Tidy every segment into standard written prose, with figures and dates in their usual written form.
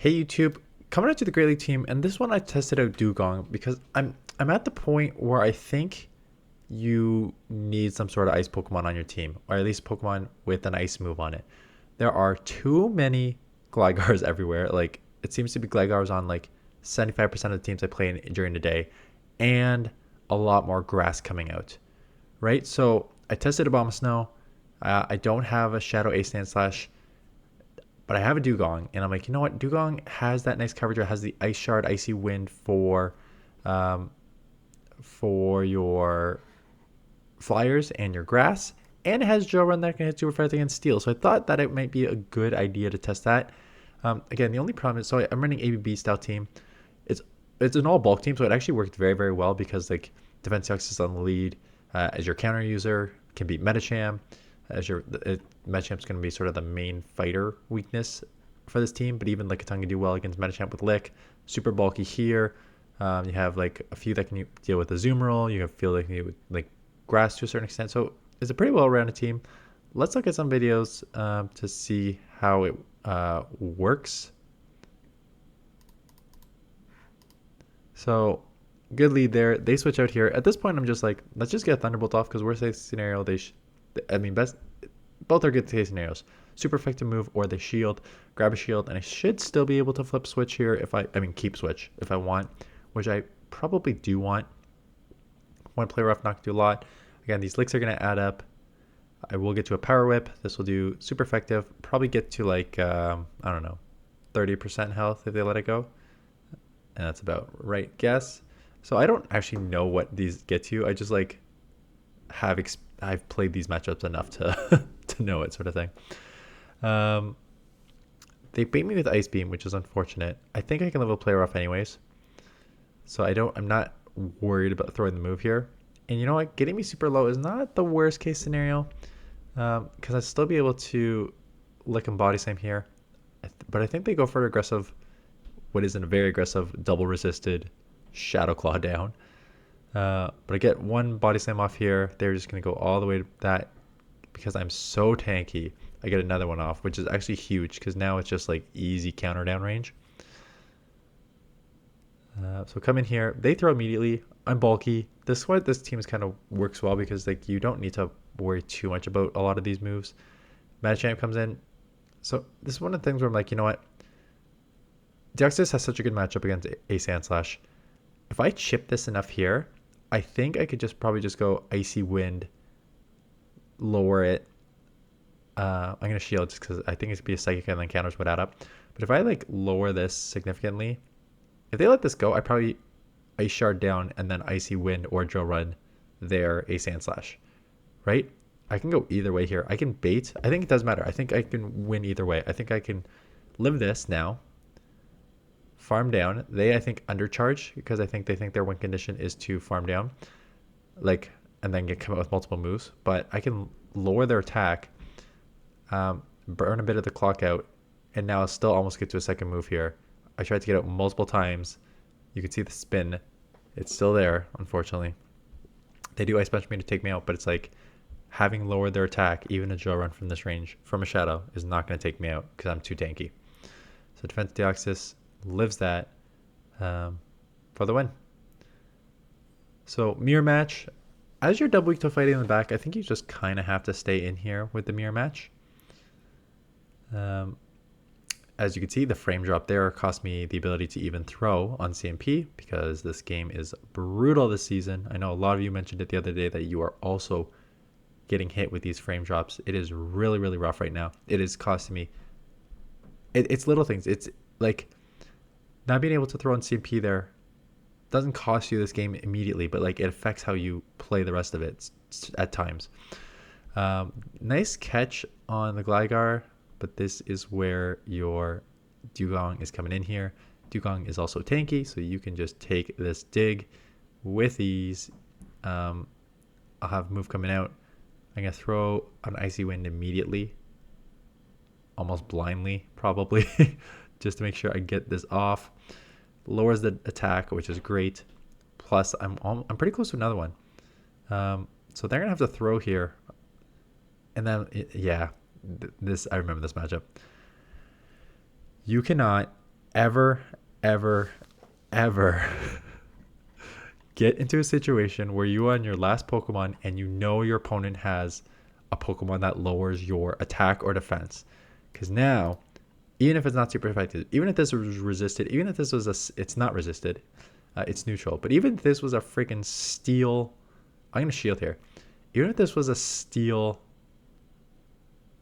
Hey YouTube, coming out to the Great League team, and this one I tested out Dewgong because I'm at the point where I think you need some sort of ice Pokemon on your team, or at least Pokemon with an ice move on it. There are too many Glygars everywhere. Like it seems to be Glygars on like 75% of the teams I play in during the day, and a lot more grass coming out. Right, so I tested Abomasnow. I don't have a Shadow Ace Sandslash, but I have a Dewgong, and I'm like, you know what? Dewgong has that nice coverage. It has the Ice Shard, Icy Wind um, for your flyers and your grass, and it has Drill Run that can hit super fast against Steel. So I thought that it might be a good idea to test that. Again, the only problem is, so I'm running ABB style team. It's it's an all bulk team, so it actually worked very very well because like Defense Deoxys on the lead as your counter user can beat Medicham as your Medicham's going to be sort of the main fighter weakness for this team, but even Lickitung can do well against Medicham with Lick. Super bulky here. You have like a few that can deal with the Zoom roll. You have feel like you with like grass to a certain extent. So it's a pretty well-rounded team. Let's look at some videos to see how it works. So good lead there. They switch out here. At this point, I'm just like, let's just get Thunderbolt off because worst case scenario, best, both are good case scenarios. Super effective move, or they shield, grab a shield, and I should still be able to flip switch here if keep switch if I want, which I probably do want. One play rough, not do a lot. Again, these licks are going to add up. I will get to a power whip. This will do super effective. Probably get to like, I don't know, 30% health if they let it go. And that's about right guess. So I don't actually know what these get to. I just like I've played these matchups enough to to know it, sort of thing. They bait me with Ice Beam, which is unfortunate. I think I can level player off anyways. So I'm not worried about throwing the move here. And you know what? Getting me super low is not the worst case scenario. Because I'd still be able to lick and body slam here. But I think they go for aggressive, what isn't a very aggressive, double resisted Shadow Claw down. But I get one body slam off here. They're just going to go all the way to that. Because I'm so tanky, I get another one off, which is actually huge because now it's just like easy counter down range. So come in here. They throw immediately. I'm bulky. This team kind of works well because like you don't need to worry too much about a lot of these moves. Medicham comes in. So this is one of the things where I'm like, you know what? Deoxys has such a good matchup against a Sandslash. If I chip this enough here, I think I could probably just go Icy Wind, lower it. I'm going to shield just because I think it's going to be a psychic and then counters would add up. But if I like lower this significantly, if they let this go, I probably Ice Shard down and then Icy Wind or Drill Run their a Sandslash, right? I can go either way here. I can bait. I think it does matter. I think I can win either way. I think I can live this now, farm down. I think undercharge because I think they think their win condition is to farm down, like, and then come out with multiple moves. But I can lower their attack, burn a bit of the clock out, and now still almost get to a second move here. I tried to get out multiple times. You can see the spin. It's still there, unfortunately. They do Ice Punch me to take me out, but it's like having lowered their attack, even a Drill Run from this range, from a Shadow, is not going to take me out because I'm too tanky. So Defense Deoxys lives that for the win. So mirror match. As you're double weak to fighting in the back, I think you just kind of have to stay in here with the mirror match. As you can see, the frame drop there cost me the ability to even throw on CMP because this game is brutal this season. I know a lot of you mentioned it the other day that you are also getting hit with these frame drops. It is really, really rough right now. It is costing me. It's little things. It's like not being able to throw on CMP there doesn't cost you this game immediately, but like it affects how you play the rest of it at times. Nice catch on the Gligar. But this is where your Dewgong is coming in here. Dewgong is also tanky, so you can just take this dig with ease. I'll have move coming out. I'm going to throw an Icy Wind immediately. Almost blindly, probably. Just to make sure I get this off. Lowers the attack, which is great. Plus, I'm pretty close to another one. So they're going to have to throw here. And then, yeah. I remember this matchup. You cannot ever, ever, ever get into a situation where you are on your last Pokemon and you know your opponent has a Pokemon that lowers your attack or defense. Because now, even if it's not super effective, even if this was resisted, even if this was it's not resisted, it's neutral. But even if this was a freaking steel, I'm going to shield here. Even if this was a steel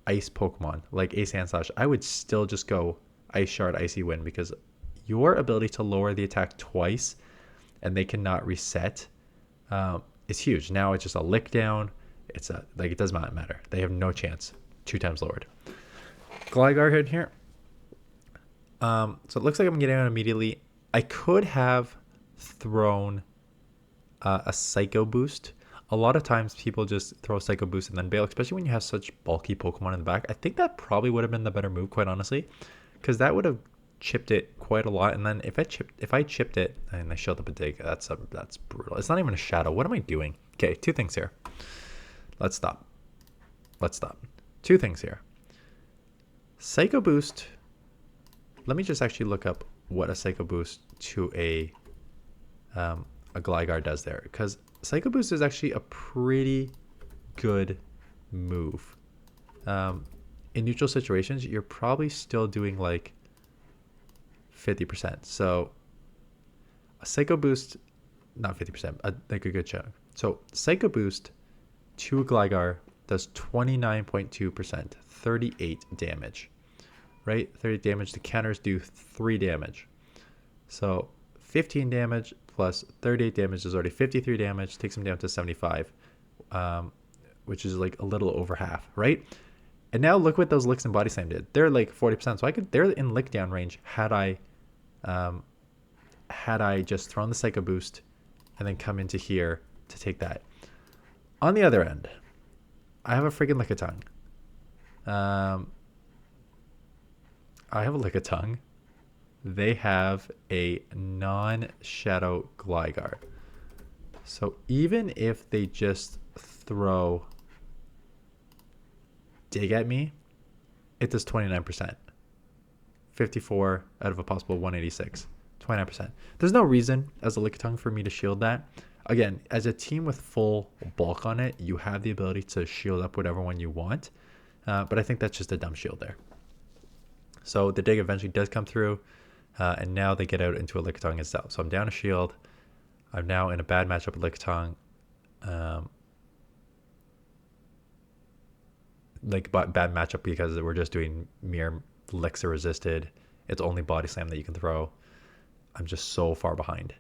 ice Pokemon, like a Sandslash, I would still just go Ice Shard, Icy Wind, because your ability to lower the attack twice and they cannot reset is huge. Now it's just a lick down. It's like, it does not matter. They have no chance. 2 times lowered. Gligar in here. So it looks like I'm getting out immediately. I could have thrown a Psycho Boost. A lot of times people just throw Psycho Boost and then bail, especially when you have such bulky Pokemon in the back. I think that probably would have been the better move, quite honestly, because that would have chipped it quite a lot. And then if I chipped it and I showed up a dig, that's brutal. It's not even a shadow. What am I doing? Okay, 2 things here. Let's stop. 2 things here. Psycho Boost. Let me just actually look up what a Psycho Boost to a Gligar does there, because Psycho Boost is actually a pretty good move. In neutral situations, you're probably still doing like 50%. So a Psycho Boost, not 50%, like a good chunk. So Psycho Boost to a Gligar does 29.2%, 38 damage, right? 30 damage. The counters do 3 damage. So 15 damage plus 38 damage is already 53 damage, takes him down to 75, which is like a little over half, right? And now look what those licks and body slam did. They're like 40%. So they're in lick down range had I just thrown the Psycho Boost and then come into here to take that. On the other end, I have a freaking Lickitung. I have a Lickitung. They have a non-shadow Gligar. So even if they just throw dig at me, it does 29%. 54 out of a possible 186. 29%. There's no reason as a Lickitung for me to shield that. Again, as a team with full bulk on it, you have the ability to shield up whatever one you want. But I think that's just a dumb shield there. So the dig eventually does come through. And now they get out into a Lickitung itself. So I'm down a shield. I'm now in a bad matchup with Lickitung. Like bad matchup because we're just doing mere licks are resisted. It's only body slam that you can throw. I'm just so far behind.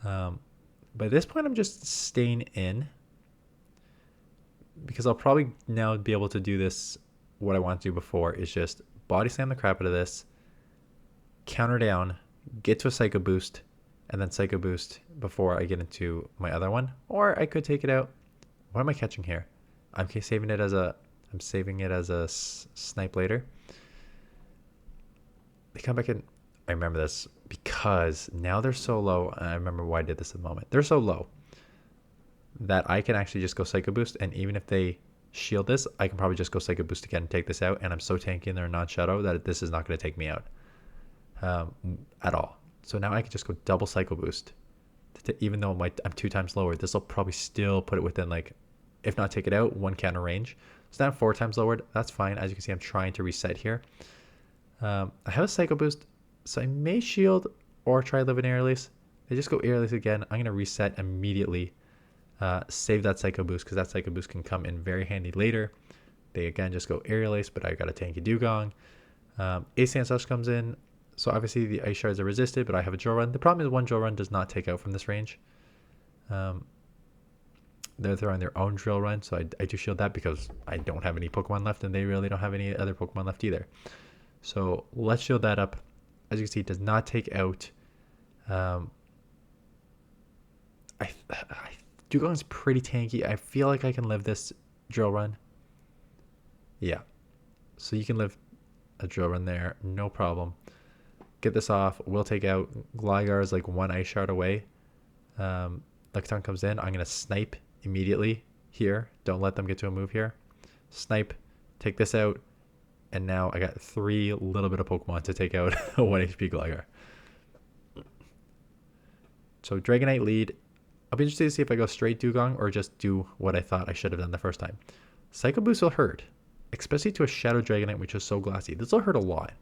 By this point, I'm just staying in because I'll probably now be able to do this. What I want to do before is just body slam the crap out of this, counter down, get to a Psycho Boost, and then Psycho Boost before I get into my other one. Or I could take it out. What am I catching here? I'm saving it as a snipe later. They come back in. I remember this because now they're so low. And I remember why I did this at the moment. They're so low that I can actually just go Psycho Boost. And even if they shield this, I can probably just go Psycho Boost again and take this out. And I'm so tanky in their non-shadow that this is not going to take me out at all. So now I can just go double Psycho Boost. Even though I'm 2 times lower, this will probably still put it within, like, if not take it out, 1 counter range. So now I'm 4 times lowered. That's fine. As you can see, I'm trying to reset here. I have a Psycho Boost, so I may shield or try live an Air Release. They just go Air Release again. I'm going to reset immediately. Save that Psycho Boost because that Psycho Boost can come in very handy later. They again just go Air Release, but I got a tanky Dewgong. Ace Sandslash comes in. So obviously the Ice Shards are resisted, but I have a Drill Run. The problem is one Drill Run does not take out from this range. They're throwing their own Drill Run, so I do shield that because I don't have any Pokemon left, and they really don't have any other Pokemon left either. So let's shield that up. As you can see, it does not take out. Dewgong's pretty tanky. I feel like I can live this Drill Run. Yeah. So you can live a Drill Run there, no problem. Get this off. We'll take out. Gligar is like 1 Ice Shard away. Lickitung comes in. I'm going to snipe immediately here. Don't let them get to a move here. Snipe. Take this out. And now I got 3 little bit of Pokemon to take out a 1 HP Gligar. So Dragonite Lead. I'll be interested to see if I go straight Dewgong or just do what I thought I should have done the first time. Psycho Boost will hurt, especially to a Shadow Dragonite, which is so glassy. This will hurt a lot.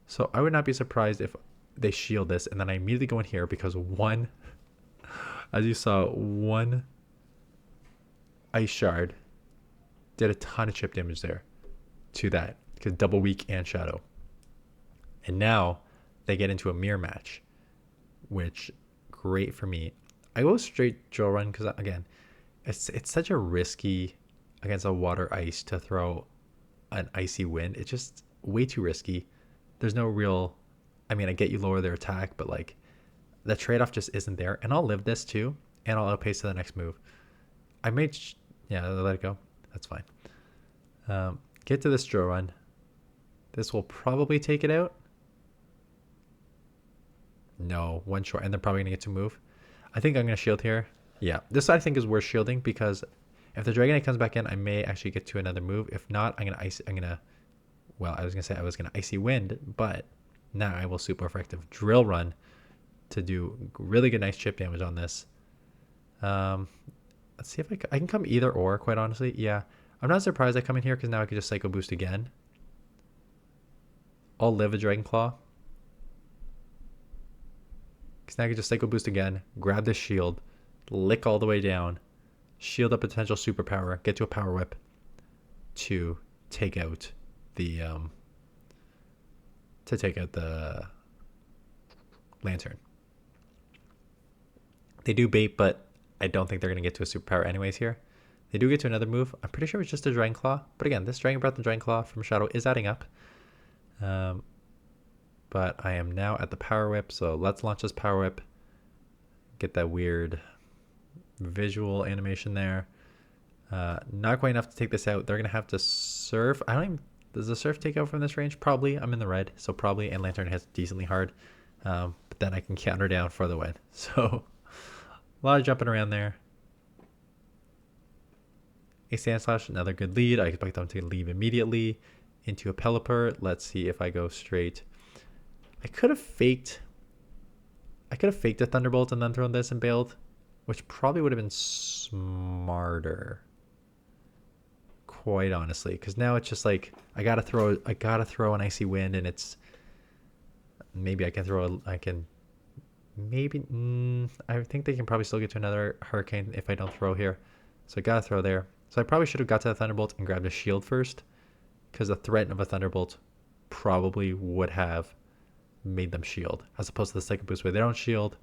So I would not be surprised if they shield this, and then I immediately go in here because one, as you saw, one Ice Shard did a ton of chip damage there to that, because double weak and Shadow. And now they get into a mirror match, which great for me. I go straight drill run because, again, it's such a risky against a water ice to throw an icy wind. It's just way too risky. There's no real, I mean, I get you lower their attack, but like the trade-off just isn't there. And I'll live this too, and I'll outpace to the next move. I may, yeah, let it go. That's fine. Get to this drill run. This will probably take it out. No, one short, and they're probably gonna get to move. I think I'm gonna shield here. Yeah, this I think is worth shielding because if the Dragonite comes back in, I may actually get to another move. If not, I'm gonna. Well, I was gonna say I was gonna icy wind, but now I will super effective drill run to do really good, nice chip damage on this. Let's see if I can come either or. Quite honestly, yeah, I'm not surprised I come in here because now I can just Psycho Boost again. I'll live a Dragon Claw. Because now I can just Psycho Boost again, grab this shield, lick all the way down, shield a potential superpower, get to a Power Whip to take out the Lantern. They do bait, but I don't think they're going to get to a superpower anyways here. They do get to another move. I'm pretty sure it's just a Dragon Claw. But again, this Dragon Breath and Dragon Claw from Shadow is adding up. But I am now at the Power Whip, so let's launch this Power Whip. Get that weird visual animation there. Not quite enough to take this out. They're going to have to Surf. Does the Surf take out from this range? Probably. I'm in the red, so probably. And Lantern hits decently hard. But then I can counter down for the win. So a lot of jumping around there. A Sandslash, another good lead. I expect them to leave immediately into a Pelipper. Let's see if I go straight. I could have faked a Thunderbolt and then thrown this and bailed, which probably would have been smarter. Quite honestly, because now it's just like I gotta throw an Icy Wind, and it's maybe I think they can probably still get to another Hurricane if I don't throw here, so I gotta throw there. So I probably should have got to the Thunderbolt and grabbed a shield first, because the threat of a Thunderbolt probably would have made them shield, as opposed to the Psycho Boost where they don't shield.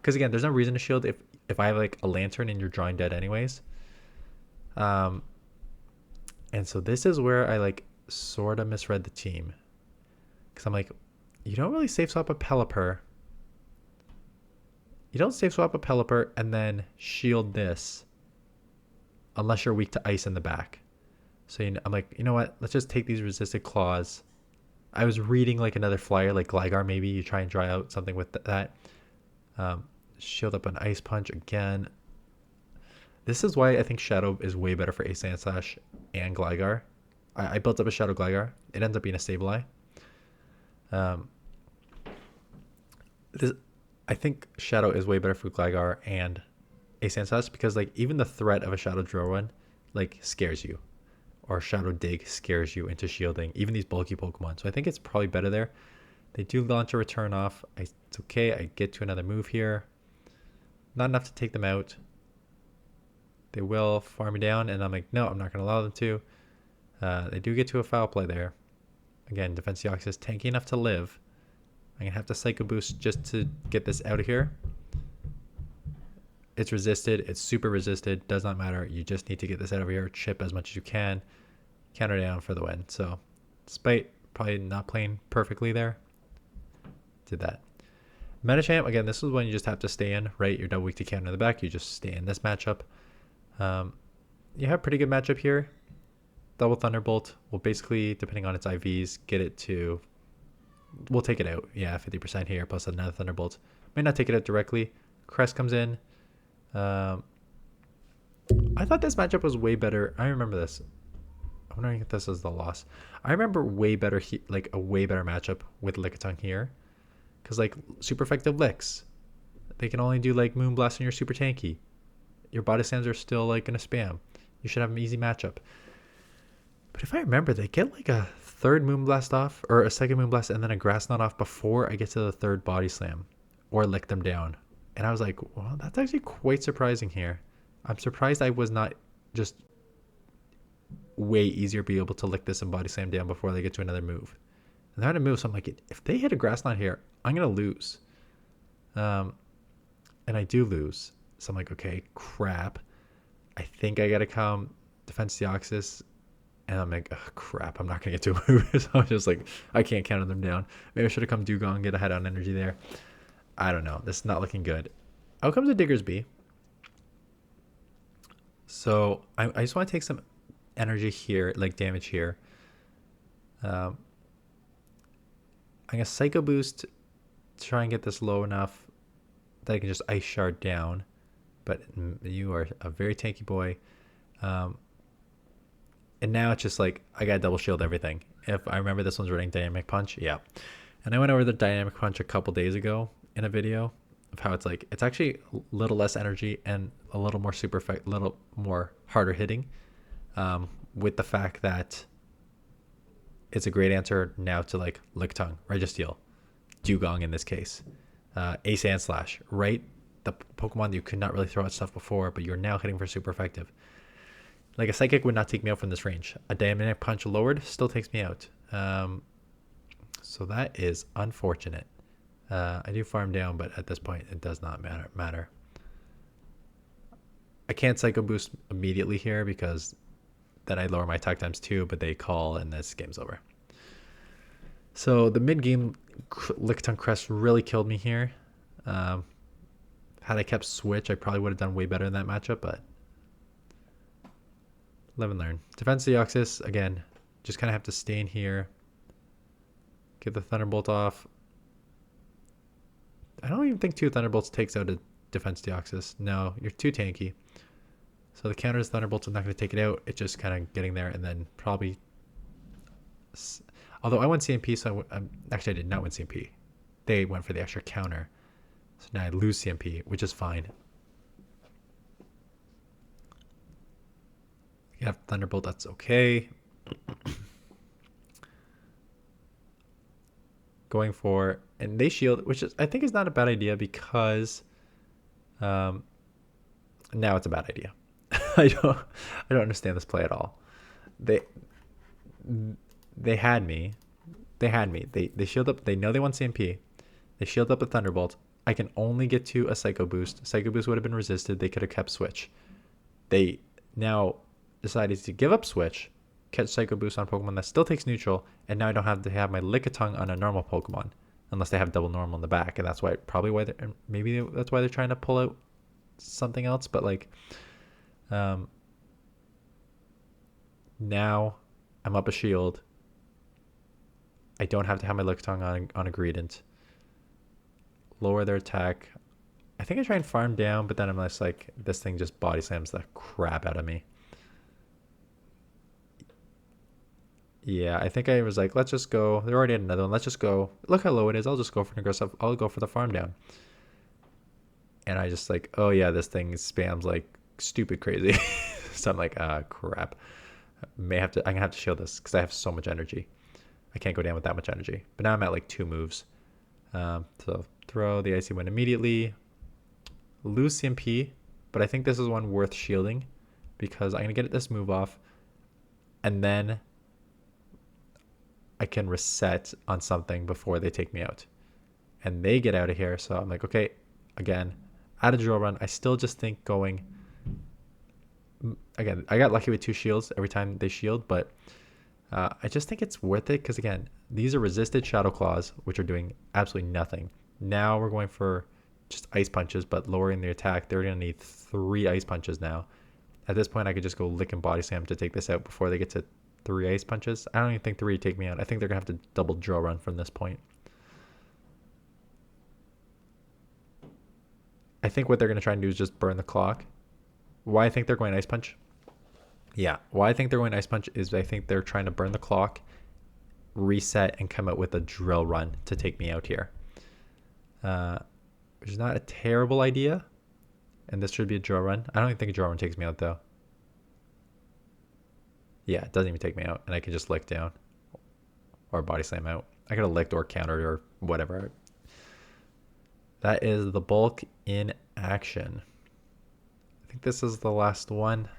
Because again, there's no reason to shield if I have like a Lantern and you're drawing dead anyways. And so this is where I like sort of misread the team, because I'm like, you don't really safe swap a Pelipper. You don't safe swap a Pelipper and then shield this unless you're weak to ice in the back. So I'm like, you know what? Let's just take these resisted claws. I was reading like another flyer, like Gligar, maybe you try and dry out something with that. Shield up an Ice Punch again. This is why I think Shadow is way better for a Sandslash and Gligar. I built up a Shadow Gligar. It ends up being a Sableye. I think Shadow is way better for Gligar and a Sandslash because like even the threat of a Shadow Drill Run like scares you, or Shadow Dig scares you into shielding even these bulky Pokemon. So I think it's probably better there. They do launch a return off. It's okay. I get to another move here. Not enough to take them out. They will farm me down, and I'm like, no, I'm not going to allow them to. They do get to a foul play there. Again, Defense Deoxys tanky enough to live. I'm going to have to Psycho Boost just to get this out of here. It's resisted. It's super resisted. Does not matter. You just need to get this out of here. Chip as much as you can. Counter down for the win. So, despite probably not playing perfectly there, did that. Medicham, again, this is when you just have to stay in, right? You're double weak to counter in the back. You just stay in this matchup. You have a pretty good matchup here. Double Thunderbolt will basically, depending on its IVs, get it to... We'll take it out. Yeah, 50% here, plus another Thunderbolt. May not take it out directly. Crest comes in. I thought this matchup was way better. I remember this. I'm wondering if this is the loss. I remember way better, like a way better matchup with Lickitung here. Because like super effective licks. They can only do like Moonblast and you're super tanky. Your body slams are still like gonna spam. You should have an easy matchup. But if I remember, they get like a third Moonblast off or a second Moonblast and then a Grass Knot off before I get to the third body slam or lick them down. And I was like, well, that's actually quite surprising here. I'm surprised I was not just way easier to be able to lick this and body slam down before they get to another move. And they're going to move, so I'm like, if they hit a Grass Knot here, I'm going to lose. And I do lose. So I'm like, okay, crap. I think I got to come defense Deoxys. And I'm like, oh, crap, I'm not going to get to a move. So I'm just like, I can't counter them down. Maybe I should have come Dewgong, get ahead on energy there. I don't know. This is not looking good. Out comes a Diggersby. So I just want to take some energy here, like damage here. I'm going to Psycho Boost to try and get this low enough that I can just Ice Shard down. But you are a very tanky boy. And now it's just like, I got double shield everything. If I remember, this one's running Dynamic Punch. Yeah. And I went over the Dynamic Punch a couple days ago in a video of how it's like, it's actually a little less energy and a little more super effect, a little more harder hitting. With the fact that it's a great answer now to like Lick Tongue, Registeel, Dewgong in this case, a Sandslash, right? The Pokemon that you could not really throw at stuff before, but you're now hitting for super effective. Like a Psychic would not take me out from this range. A Dynamic Punch lowered still takes me out. So that is unfortunate. I do farm down, but at this point, it does not matter. I can't Psycho Boost immediately here because then I lower my attack times 2, but they call and this game's over. So the mid-game Lickitung Crest really killed me here. Had I kept Switch, I probably would have done way better in that matchup, but live and learn. Defense Deoxys, again, just kind of have to stay in here. Get the Thunderbolt off. I don't even think 2 Thunderbolts takes out a defense Deoxys. No, you're too tanky. So the counter is Thunderbolts. I'm not going to take it out. It's just kind of getting there and then probably... Although I went CMP, so actually I did not win CMP. They went for the extra counter. So now I lose CMP, which is fine. You have Thunderbolt, that's okay. Going for, and they shield, which is I think is not a bad idea because now it's a bad idea. I don't understand this play at all. They had me. They shield up. They know they want CMP. They shield up a Thunderbolt. I can only get to a Psycho Boost. Psycho Boost would have been resisted. They could have kept Switch. They now decided to give up Switch, catch Psycho Boost on Pokemon that still takes neutral, and now I don't have to have my Lickitung on a normal Pokemon unless they have double normal in the back, and that's why that's why they're trying to pull out something else. But like, now I'm up a shield. I don't have to have my Lickitung on a Greedent. Lower their attack. I think I try and farm down, but then I'm just like, this thing just body slams the crap out of me. Yeah, I think I was like, let's just go. They're already at another one. Let's just go. Look how low it is. I'll just go for an aggressive. I'll go for the farm down. And I just like, oh yeah, this thing spams like stupid crazy. So I'm like, crap. I'm gonna have to shield this because I have so much energy. I can't go down with that much energy. But now I'm at like 2 moves. So throw the Icy Wind immediately. Lose CMP, but I think this is one worth shielding because I'm gonna get this move off, and then I can reset on something before they take me out, and they get out of here. So I'm like, okay, again, add a drill run. I still just think going. Again, I got lucky with 2 shields every time they shield, but I just think it's worth it because again, these are resisted Shadow Claws, which are doing absolutely nothing. Now we're going for just Ice Punches, but lowering the attack. They're going to need 3 Ice Punches now. At this point, I could just go Lick and Body Slam to take this out before they get to 3 Ice Punches. I don't even think 3 take me out. I think they're going to have to double drill run from this point. I think what they're going to try and do is just burn the clock. Why I think they're going Ice Punch? Yeah, why I think they're going Ice Punch is I think they're trying to burn the clock, reset, and come out with a drill run to take me out here. which is not a terrible idea. And this should be a draw run. I don't even think a draw run takes me out though. Yeah, it doesn't even take me out, and I can just lick down or body slam out. I could have licked or countered or whatever. That is the bulk in action. I think this is the last one.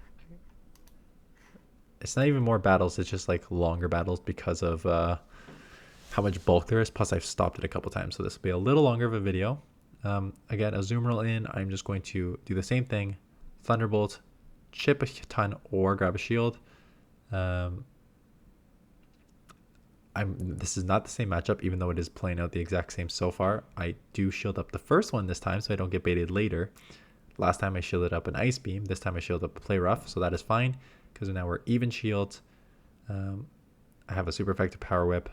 It's not even more battles, it's just like longer battles because of how much bulk there is. Plus I've stopped it a couple times, so this will be a little longer of a video. Again, a Azumarill in, I'm just going to do the same thing. Thunderbolt, chip a ton or grab a shield. This is not the same matchup, even though it is playing out the exact same so far. I do shield up the first one this time so I don't get baited later. Last time I shielded up an Ice Beam. This time I shielded up a Play Rough, so that is fine because now we're even shields. I have a super effective Power Whip.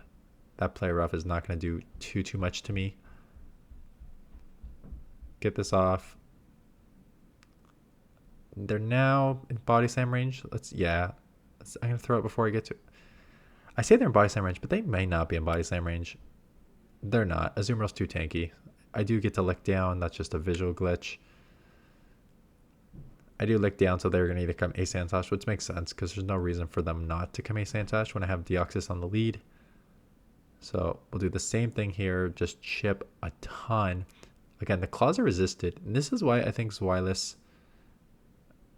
That Play Rough is not going to do too much to me. Get this off. They're now in Body Slam range. I'm going to throw it before I get to... I say they're in Body Slam range, but they may not be in Body Slam range. They're not. Azumarill's too tanky. I do get to lick down. That's just a visual glitch. I do lick down, so they're going to either come a Sandslash, which makes sense because there's no reason for them not to come a Sandslash when I have Deoxys on the lead. So we'll do the same thing here, just chip a ton. Again, the claws are resisted. And this is why I think Zweilous,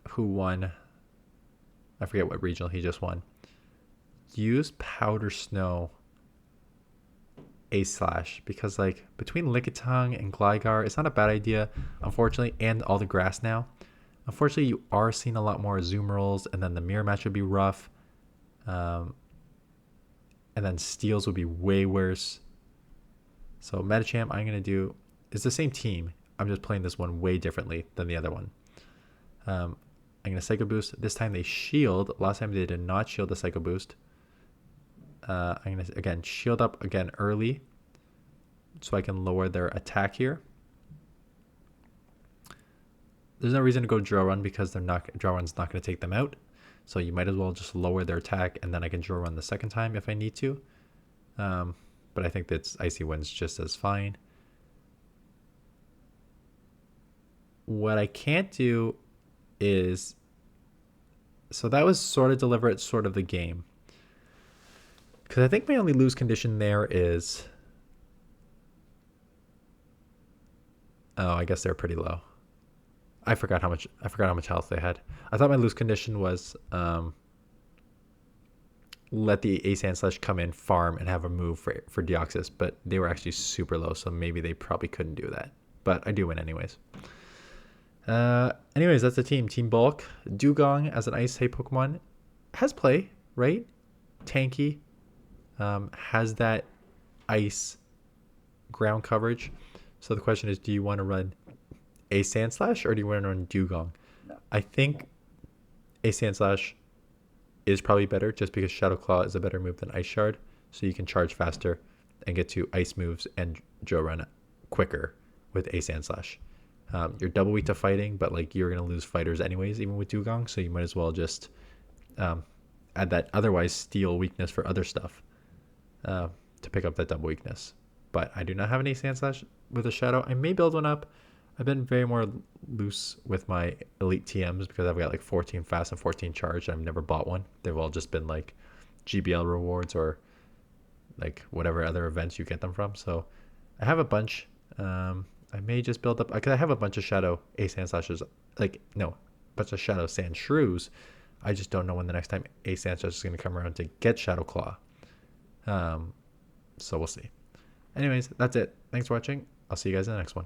who won, I forget what regional he just won, use Powder Snow A-Slash, because like between Lickitung and Gligar, it's not a bad idea, unfortunately, and all the grass now. Unfortunately, you are seeing a lot more Azumarills, and then the mirror match would be rough. And then Steels would be way worse. So Medicham, I'm going to do... It's the same team. I'm just playing this one way differently than the other one. I'm going to Psycho Boost. This time they shield. Last time they did not shield the Psycho Boost. I'm going to, again, shield up again early so I can lower their attack here. There's no reason to go Draw Run because Draw Run's not going to take them out. So you might as well just lower their attack, and then I can Draw Run the second time if I need to. But I think that Icy Wind's just as fine. What I can't do is... So that was sort of deliberate, sort of the game. Because I think my only lose condition there is... Oh, I guess they're pretty low. I forgot how much health they had. I thought my lose condition was let the A Sandslash come in, farm, and have a move for Deoxys, but they were actually super low, so maybe they probably couldn't do that. But I do win anyways. Anyways, that's the team. Team Bulk. Dewgong as an Ice type Pokemon has play, right? Tanky. Has that Ice ground coverage. So the question is, do you want to run a Sandslash or do you want to run Dewgong? No. I think a Sandslash is probably better just because Shadow Claw is a better move than Ice Shard. So you can charge faster and get to Ice moves and Joe run quicker with a Sandslash. You're double weak to fighting, but like you're going to lose fighters anyways, even with Dewgong. So you might as well just add that otherwise steel weakness for other stuff to pick up that double weakness. But I do not have any Sandslash with a Shadow. I may build one up. I've been very more loose with my elite TMs because I've got like 14 fast and 14 charge. I've never bought one. They've all just been like GBL rewards or like whatever other events you get them from. So I have a bunch. I may just build up because I have a bunch of Shadow A Sandslashes. Like no, a bunch of Shadow Sandshrews. I just don't know when the next time A Sandslash is going to come around to get Shadow Claw. So we'll see. Anyways, that's it. Thanks for watching. I'll see you guys in the next one.